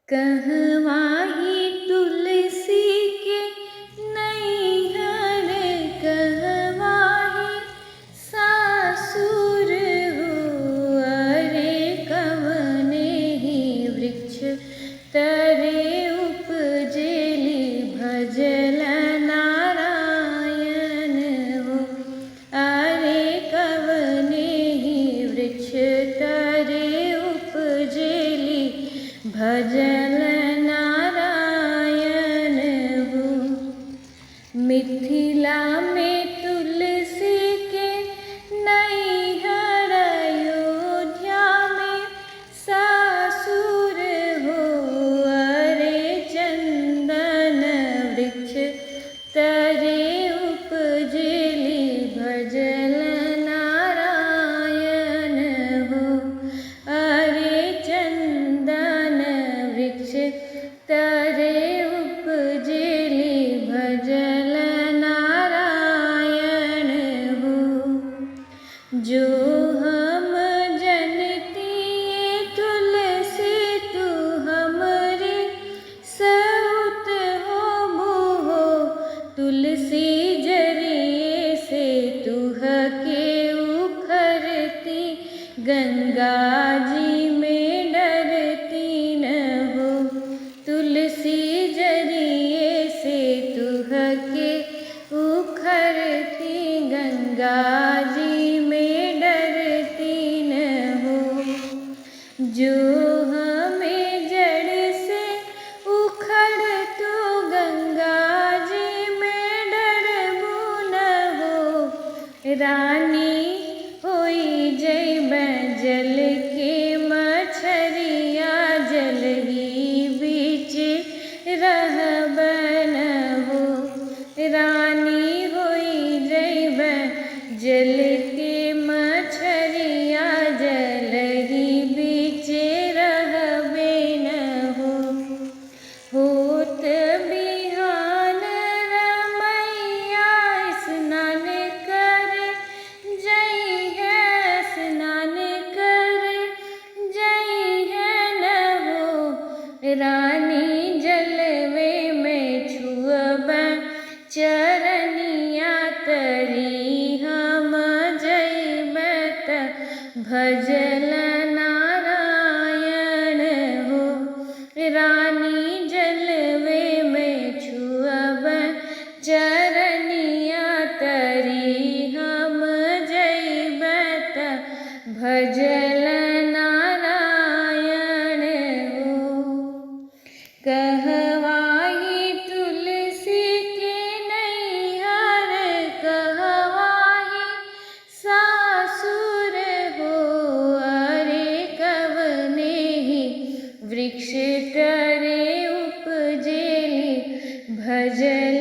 कहवाही तुलसी के नैहर, कहवाही सासुर हो। अरे कवने ही वृक्ष तरे उपजेली भजल नारायण हो। अरे कवने ही वृक्ष तरे उपजेली भजल नारायण हो। मिथिला में तुलसी के नैहर, अयोध्या में सासुर हो। अरे चंदन वृक्ष तरे उपजेली भजल नारायण हो। अरे चंदन वृक्ष तरे उपजेली भजल नारायण हो। जो हम जनती तुलसी तू हमरे सउत होबो हो। तुलसी जरिए से तुह के उखरती गंगा जी में डरती न हो। तुलसी जरिए से तुह के उखरती गंगा जी में डरती न हो। जो हमें जड़ से उखड़ तो गंगा जी में डरबू न हो। रानी होई जइबै जल के मछरिया, जल ही बीच रहब न हो। रानी होई जइबै जल के मछरिया, जल ही बीच रहबे न हो। होत बिहान रमैया स्नान कर जइहे, स्नान कर जइहे न हो। रानी जलवे में छुअबै चरनिया, तरी हम जइबै त भजल नारायण हो। रानी जलवे में छुअबै चरनिया, तरी हम जइबै त भजल नारायण हो। कहवाही तुलसी के नैहर, कहवाही सासुर हो। अरे कवने ही वृक्ष तरे उपजेली भजल